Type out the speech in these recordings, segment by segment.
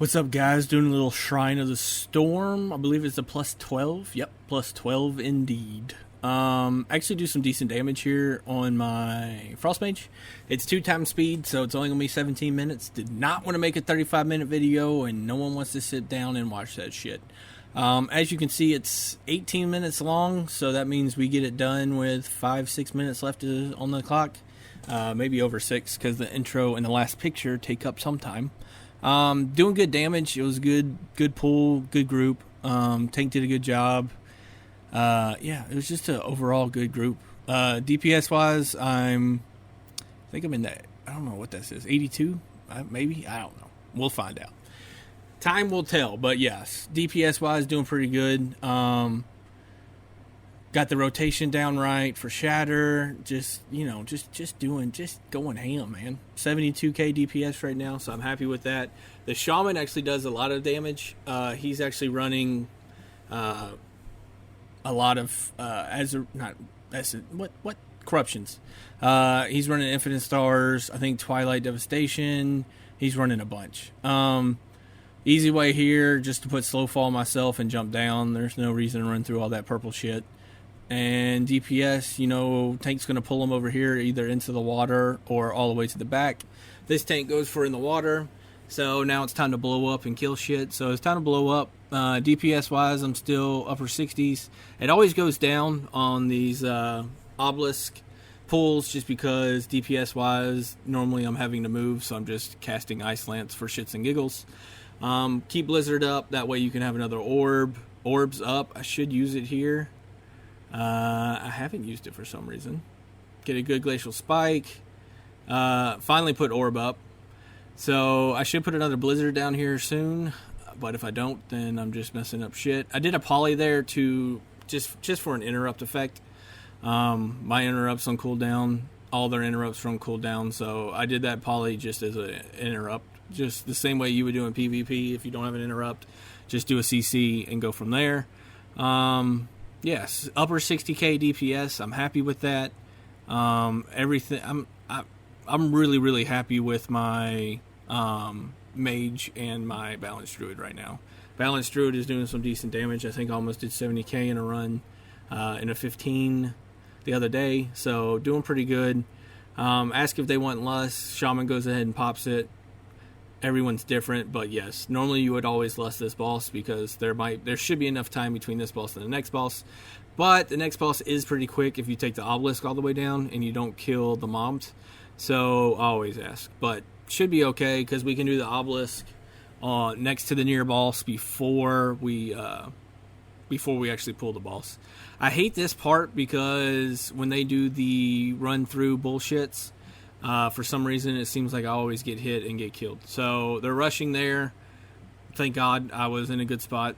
What's up, guys? Doing a little Shrine of the Storm. I believe it's a plus 12. Yep, plus 12 indeed. Actually do some decent damage here on my Frost Mage. It's 2x speed, so it's only going to be 17 minutes. Did not want to make a 35-minute video, and no one wants to sit down and watch that shit. As you can see, it's 18 minutes long, so that means we get it done with 5-6 minutes left on the clock. Maybe over 6, because the intro and the last picture take up some time. Doing good damage. It was good pull, good group. Tank did a good job. Yeah, it was just an overall good group. DPS wise, I think I'm in that, I don't know what that says, 82? Maybe? I don't know. We'll find out. Time will tell, but yes, DPS wise, doing pretty good. Got the rotation down right for Shatter. Just going ham, man. 72k DPS right now, so I'm happy with that. The Shaman actually does a lot of damage. He's actually running a lot of corruptions. He's running Infinite Stars. I think Twilight Devastation. He's running a bunch. Easy way here, just to put slow fall myself and jump down. There's no reason to run through all that purple shit. And DPS, tank's going to pull them over here either into the water or all the way to the back. This tank goes for in the water. So now it's time to blow up and kill shit. So it's time to blow up. DPS wise, I'm still upper 60s. It always goes down on these obelisk pulls just because DPS wise, normally I'm having to move. So I'm just casting Ice Lance for shits and giggles. Keep Blizzard up. That way you can have another orb. Orb's up. I should use it here. I haven't used it for some reason. Get a good Glacial Spike. Finally put Orb up. So I should put another Blizzard down here soon. But if I don't, then I'm just messing up shit. I did a poly there to just for an interrupt effect. My interrupts on cooldown. All their interrupts are on cooldown. So I did that poly just as an interrupt. Just the same way you would do in PvP. If you don't have an interrupt, just do a CC and go from there. Yes, upper 60k DPS. I'm happy with that. Everything. I'm really happy with my Mage and my Balanced Druid right now. Balanced Druid is doing some decent damage. I think I almost did 70k in a run in a 15 the other day. So doing pretty good. Ask if they want lust. Shaman goes ahead and pops it. Everyone's different, but yes, normally you would always lust this boss because there should be enough time between this boss and the next boss. But the next boss is pretty quick if you take the obelisk all the way down and you don't kill the mobs. So I always ask, but should be okay because we can do the obelisk next to the near boss before we actually pull the boss. I hate this part because when they do the run through bullshits. For some reason, it seems like I always get hit and get killed. So they're rushing there. Thank God I was in a good spot.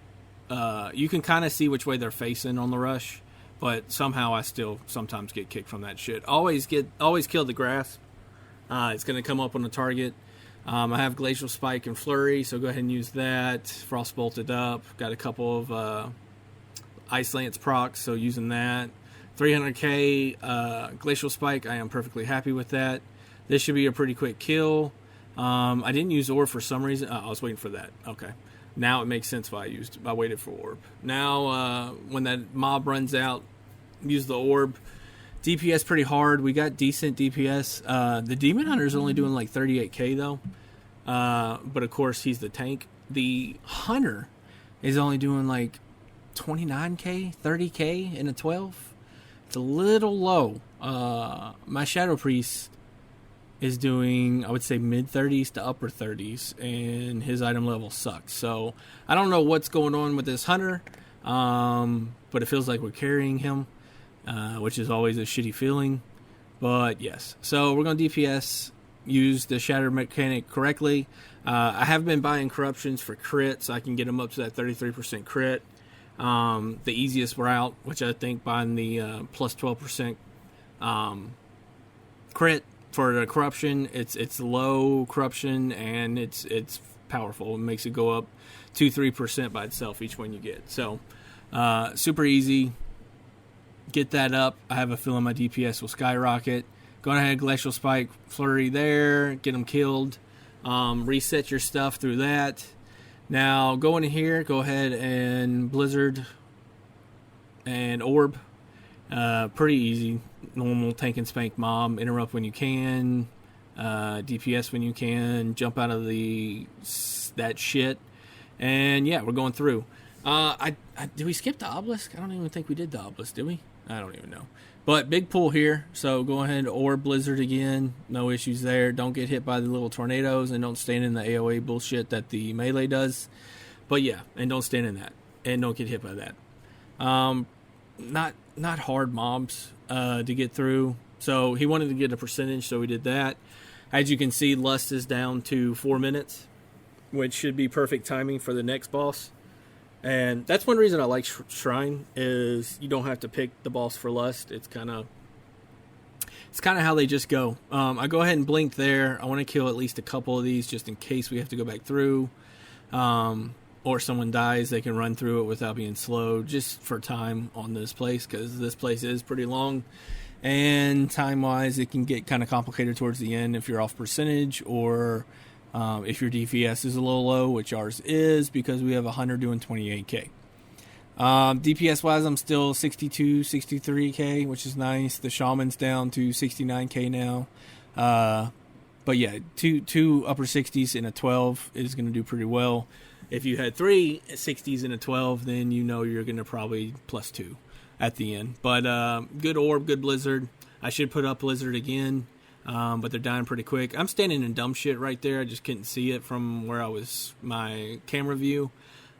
You can kind of see which way they're facing on the rush, but somehow I still sometimes get kicked from that shit. Always kill the grass. It's going to come up on the target. I have Glacial Spike and Flurry, so go ahead and use that. Frost bolted up. Got a couple of Ice Lance procs, so using that. 300k Glacial Spike, I am perfectly happy with that. This should be a pretty quick kill. I didn't use Orb for some reason. I was waiting for that. Okay. Now it makes sense why I waited for Orb. Now, when that mob runs out, use the Orb. DPS pretty hard. We got decent DPS. The Demon Hunter is only doing like 38k though. But of course, he's the tank. The Hunter is only doing like 29k, 30k in a 12. It's a little low. My Shadow Priest is doing, I would say, mid-30s to upper 30s, and his item level sucks. So I don't know what's going on with this Hunter, but it feels like we're carrying him, which is always a shitty feeling. But yes, so we're going to DPS, use the Shatter mechanic correctly. I have been buying corruptions for crit, so I can get them up to that 33% crit. The easiest route, which I think buying the plus 12% crit for the corruption, it's low corruption and it's powerful. It makes it go up 2-3% by itself each one you get. So super easy. Get that up. I have a feeling my DPS will skyrocket. Go ahead, Glacial Spike, Flurry there, get them killed. Reset your stuff through that. Now, go in here, go ahead and Blizzard and Orb. Pretty easy. Normal tank and spank mob. Interrupt when you can. DPS when you can. Jump out of that shit. And yeah, we're going through. Did we skip the obelisk? I don't even think we did the obelisk, did we? I don't even know. But big pull here, so go ahead and Orb Blizzard again. No issues there. Don't get hit by the little tornadoes, and don't stand in the AoE bullshit that the melee does. But yeah, and don't stand in that, and don't get hit by that. Not hard mobs to get through. So he wanted to get a percentage, so we did that. As you can see, Lust is down to 4 minutes, which should be perfect timing for the next boss. And that's one reason I like Shrine, is you don't have to pick the boss for Lust. It's kind of how they just go. I go ahead and blink there. I want to kill at least a couple of these just in case we have to go back through. Or someone dies, they can run through it without being slowed, just for time on this place, because this place is pretty long. And time-wise, it can get kind of complicated towards the end if you're off percentage, or if your DPS is a little low, which ours is, because we have 100 doing 28k. DPS wise, I'm still 62, 63k, which is nice. The Shaman's down to 69k now. But yeah, two upper 60s and a 12 is going to do pretty well. If you had 3 60s and a 12, then you know you're going to probably +2 at the end. But good Orb, good Blizzard. I should put up Blizzard again. But they're dying pretty quick. I'm standing in dumb shit right there. I just couldn't see it from where I was, my camera view.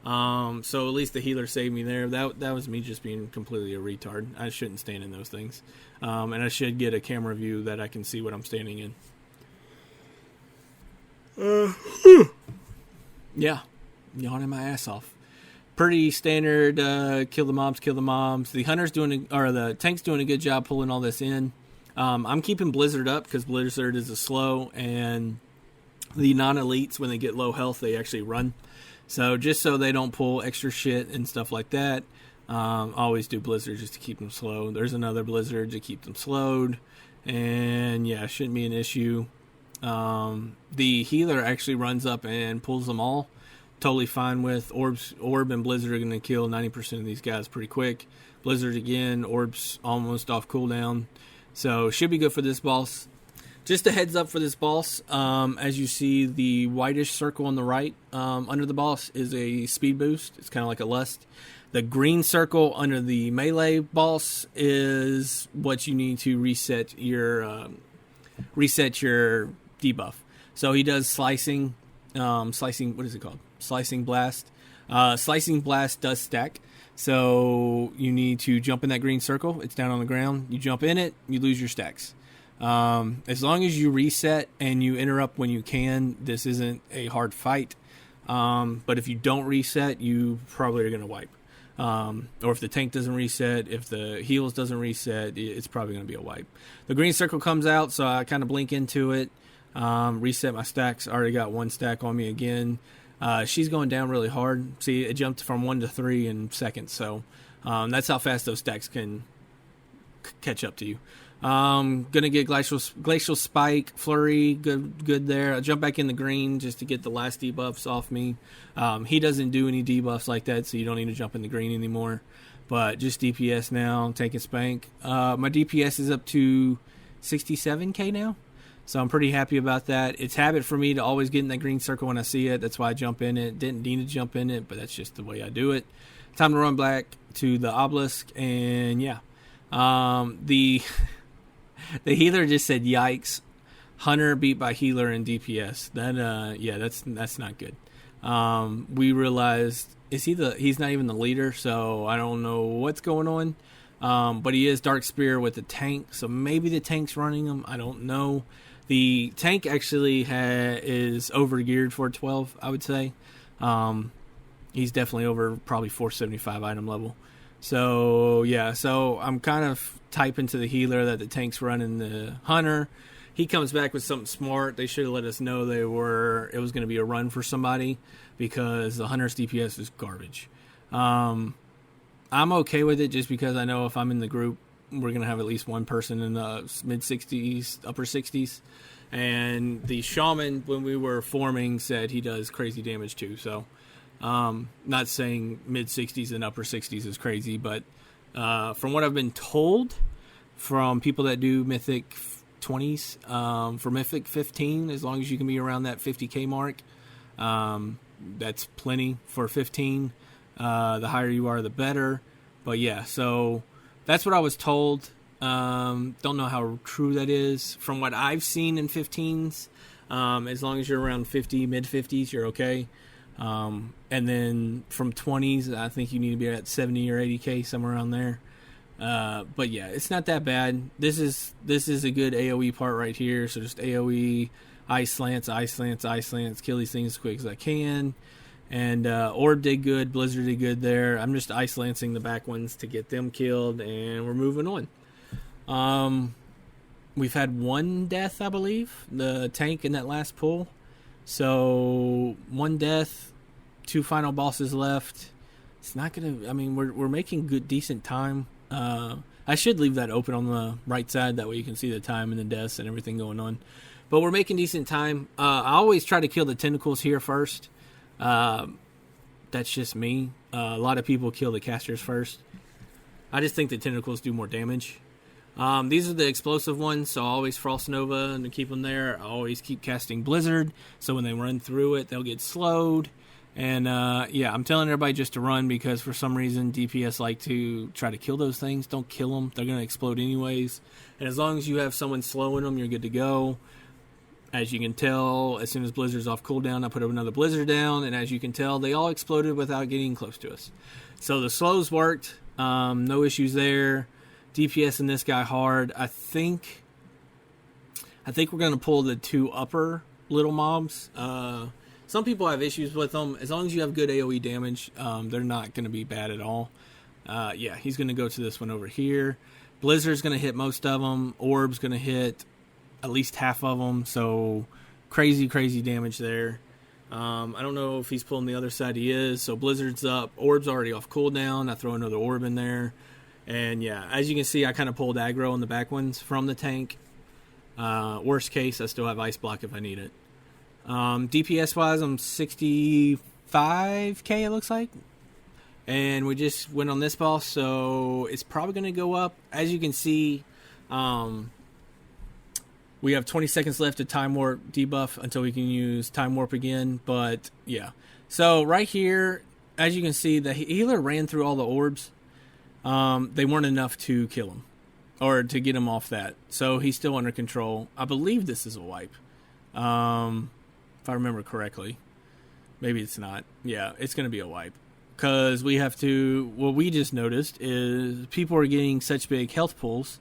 So at least the healer saved me there. That was me just being completely a retard. I shouldn't stand in those things. And I should get a camera view that I can see what I'm standing in. Yeah, yawning my ass off. Pretty standard. Kill the mobs. The the tank's doing a good job pulling all this in. I'm keeping Blizzard up because Blizzard is a slow, and the non-elites, when they get low health, they actually run. So just so they don't pull extra shit and stuff like that, always do Blizzard just to keep them slow. There's another Blizzard to keep them slowed, and yeah, shouldn't be an issue. The healer actually runs up and pulls them all. Totally fine with. Orb and Blizzard are going to kill 90% of these guys pretty quick. Blizzard again, Orb's almost off cooldown. So, should be good for this boss. Just a heads up for this boss. As you see, the whitish circle on the right under the boss is a speed boost. It's kind of like a Lust. The green circle under the melee boss is what you need to reset your debuff. So, he does slicing. What is it called? Slicing Blast. Slicing Blast does stack. So you need to jump in that green circle. It's down on the ground. You jump in it, you lose your stacks. As long as you reset and you interrupt when you can, this isn't a hard fight. But if you don't reset, you probably are going to wipe. Or if the tank doesn't reset, if the heals doesn't reset, it's probably going to be a wipe. The green circle comes out, so I kind of blink into it. Reset my stacks. Already got 1 stack on me again. She's going down really hard. See, it jumped from 1 to 3 in seconds. So that's how fast those stacks can catch up to you. Gonna get glacial spike, flurry, good there. I jump back in the green just to get the last debuffs off me. He doesn't do any debuffs like that, so you don't need to jump in the green anymore. But just DPS now, taking spank. My DPS is up to 67k now. So I'm pretty happy about that. It's habit for me to always get in that green circle when I see it. That's why I jump in it. Didn't need to jump in it, but that's just the way I do it. Time to run back to the obelisk, and yeah. The healer just said, "Yikes!" Hunter beat by healer in DPS. That's not good. We realized he's not even the leader, so I don't know what's going on. But he is Dark Spear with the tank, so maybe the tank's running him. I don't know. The tank actually is over-geared for 12, I would say. He's definitely over probably 475 item level. So, yeah, I'm kind of typing to the healer that the tank's running the hunter. He comes back with something smart. They should have let us know it was going to be a run for somebody, because the hunter's DPS is garbage. I'm okay with it just because I know if I'm in the group, we're going to have at least one person in the mid-60s, upper 60s. And the shaman, when we were forming, said he does crazy damage too. So, Not saying mid-60s and upper 60s is crazy, but from what I've been told from people that do Mythic 20s, for Mythic 15, as long as you can be around that 50k mark, that's plenty for 15. The higher you are, the better. But yeah, so that's what I was told. Don't know how true that is. From what I've seen in 15s, as long as you're around 50, mid-50s, you're okay. And then from 20s, I think you need to be at 70 or 80k, somewhere around there. But yeah, it's not that bad. This is a good AoE part right here. So just AoE, ice slants, kill these things as quick as I can. And Orb did good, Blizzard did good there. I'm just ice lancing the back ones to get them killed, and we're moving on. We've had one death, I believe, the tank in that last pull. So one death, 2 final bosses left. It's not gonna. I mean, we're making good, decent time. I should leave that open on the right side, that way you can see the time and the deaths and everything going on. But we're making decent time. I always try to kill the tentacles here first. That's just me. A lot of people kill the casters first. I just think the tentacles do more damage. These are the explosive ones, so I always Frost Nova and to keep them there. I always keep casting Blizzard, so when they run through it, they'll get slowed. And yeah, I'm telling everybody just to run, because for some reason DPS like to try to kill those things. Don't kill them. They're going to explode anyways. And as long as you have someone slowing them, you're good to go. As you can tell, as soon as Blizzard's off cooldown, I put another Blizzard down, and as you can tell, they all exploded without getting close to us. So the slows worked. No issues there. DPS in this guy hard. I think we're going to pull the 2 upper little mobs. Some people have issues with them. As long as you have good AoE damage, they're not going to be bad at all. Yeah, he's going to go to this one over here. Blizzard's going to hit most of them. Orb's going to hit at least half of them. So crazy damage there. I don't know if he's pulling the other side. He is. So Blizzard's up. Orb's already off cooldown. I throw another orb in there. And yeah, as you can see, I kind of pulled aggro on the back ones from the tank. Worst case, I still have ice block if I need it. DPS wise, I'm 65k, it looks like. And we just went on this boss, so it's probably going to go up. As you can see, we have 20 seconds left to time warp debuff until we can use time warp again. But yeah, so right here, as you can see, the healer ran through all the orbs. They weren't enough to kill him or to get him off that. So he's still under control. I believe this is a wipe. If I remember correctly. Maybe it's not. Yeah, it's going to be a wipe. Because we have to... What we just noticed is people are getting such big health pulls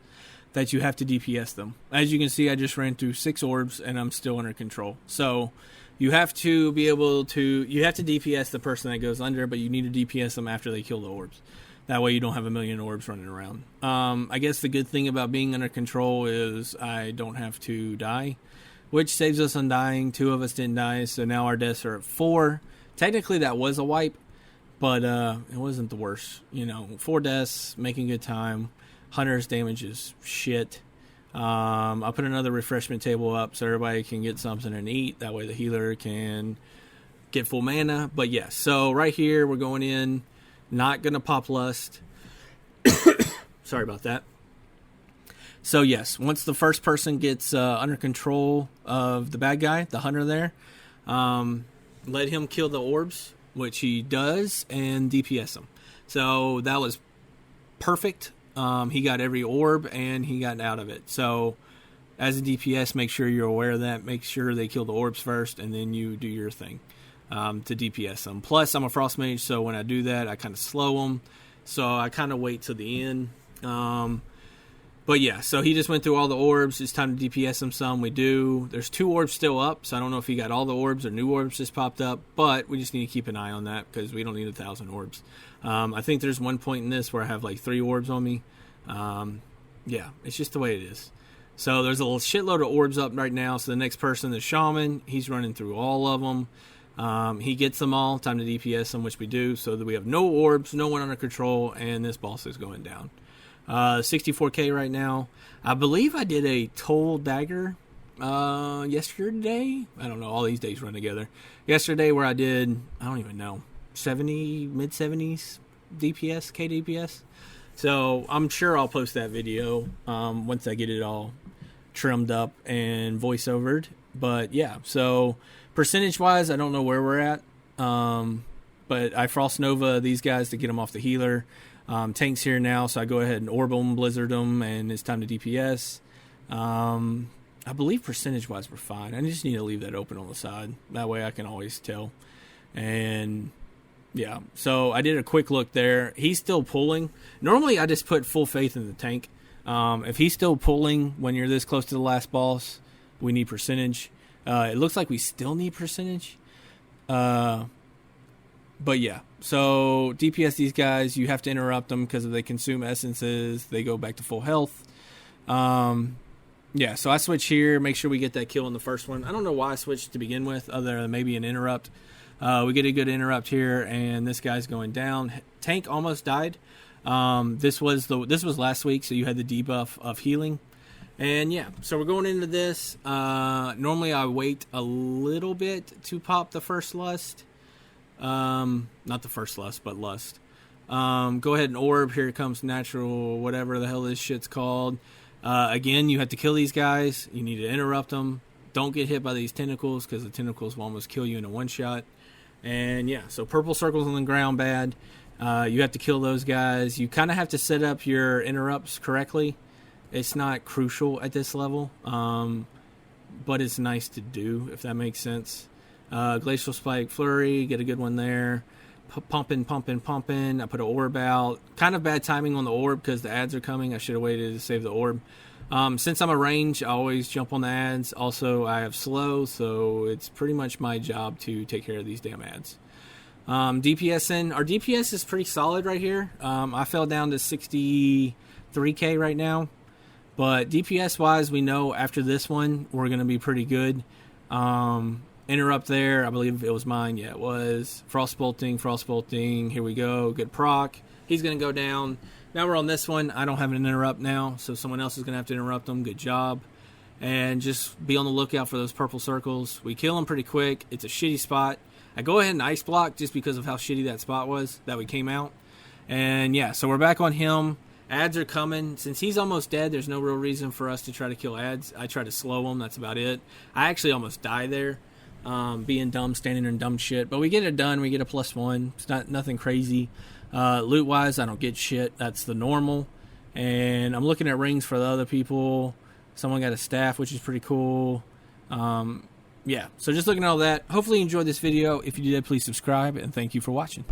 that you have to DPS them. As you can see, I just ran through 6 orbs and I'm still under control. So you have to be able to... You have to DPS the person that goes under, but you need to DPS them after they kill the orbs. That way you don't have a million orbs running around. I guess the good thing about being under control is I don't have to die, which saves us on dying. 2 of us didn't die, so now our deaths are at 4. Technically that was a wipe, but it wasn't the worst. 4 deaths, making good time. Hunter's damage is shit. I'll put another refreshment table up so everybody can get something and eat. That way the healer can get full mana. But yeah, so right here we're going in. Not going to pop lust. Sorry about that. So yes, once the first person gets under control of the bad guy, the hunter there, let him kill the orbs, which he does, and DPS them. So that was perfect. He got every orb, and he got out of it. So as a DPS, make sure you're aware of that. Make sure they kill the orbs first, and then you do your thing. To DPS them. Plus, I'm a Frost Mage, so when I do that, I kind of slow them. So I kind of wait till the end. But yeah, so he just went through all the orbs. It's time to DPS them some. We do. There's 2 orbs still up, so I don't know if he got all the orbs or new orbs just popped up. But we just need to keep an eye on that because we don't need 1,000 orbs. I think there's one point in this where I have like 3 orbs on me. Yeah, it's just the way it is. So there's a little shitload of orbs up right now. So the next person, the Shaman, he's running through all of them. He gets them all, time to DPS them, which we do, so that we have no orbs, no one under control, and this boss is going down. 64k right now. I believe I did a Toll Dagger yesterday. I don't know, all these days run together. Yesterday where I did, I don't even know, 70, mid 70s DPS, KDPS. So I'm sure I'll post that video once I get it all trimmed up and voiceovered. But yeah, so percentage wise, I don't know where we're at. But I Frost Nova these guys to get them off the healer. Tank's here now, so I go ahead and orb them, blizzard them, and it's time to DPS. I believe percentage wise we're fine. I just need to leave that open on the side. That way I can always tell. And yeah, so I did a quick look there. He's still pulling. Normally I just put full faith in the tank. If he's still pulling when you're this close to the last boss, we need percentage. It looks like we still need percentage. But yeah, so DPS these guys, you have to interrupt them because if they consume essences, they go back to full health. Yeah, so I switch here, make sure we get that kill in the first one. I don't know why I switched to begin with, other than maybe an interrupt. We get a good interrupt here, and this guy's going down. Tank almost died. This was last week, so you had the debuff of healing. And yeah, so we're going into this. Normally I wait a little bit to pop the first lust. Not the first lust, but lust. Go ahead and orb. Here comes natural, whatever the hell this shit's called. Again, you have to kill these guys. You need to interrupt them. Don't get hit by these tentacles, because the tentacles will almost kill you in a one shot. And yeah, so purple circles on the ground, bad. You have to kill those guys. You kind of have to set up your interrupts correctly. It's not crucial at this level, but it's nice to do, if that makes sense. Glacial Spike Flurry, get a good one there. Pumping. I put an orb out. Kind of bad timing on the orb because the ads are coming. I should have waited to save the orb. Since I'm a range, I always jump on the ads. Also, I have slow, so it's pretty much my job to take care of these damn ads. DPSing. Our DPS is pretty solid right here. I fell down to 63k right now. But DPS-wise, we know after this one, we're going to be pretty good. Interrupt there. I believe it was mine. Yeah, it was. Frost bolting. Here we go. Good proc. He's going to go down. Now we're on this one. I don't have an interrupt now, so someone else is going to have to interrupt them. Good job. And just be on the lookout for those purple circles. We kill them pretty quick. It's a shitty spot. I go ahead and ice block just because of how shitty that spot was that we came out. And yeah, so we're back on him. Ads are coming. Since he's almost dead, there's no real reason for us to try to kill ads. I try to slow him. That's about it. I actually almost die there. Being dumb, standing in dumb shit. But we get it done. We get a +1. It's nothing crazy. Loot-wise, I don't get shit. That's the normal. And I'm looking at rings for the other people. Someone got a staff, which is pretty cool. Yeah, so just looking at all that. Hopefully you enjoyed this video. If you did, please subscribe, and thank you for watching.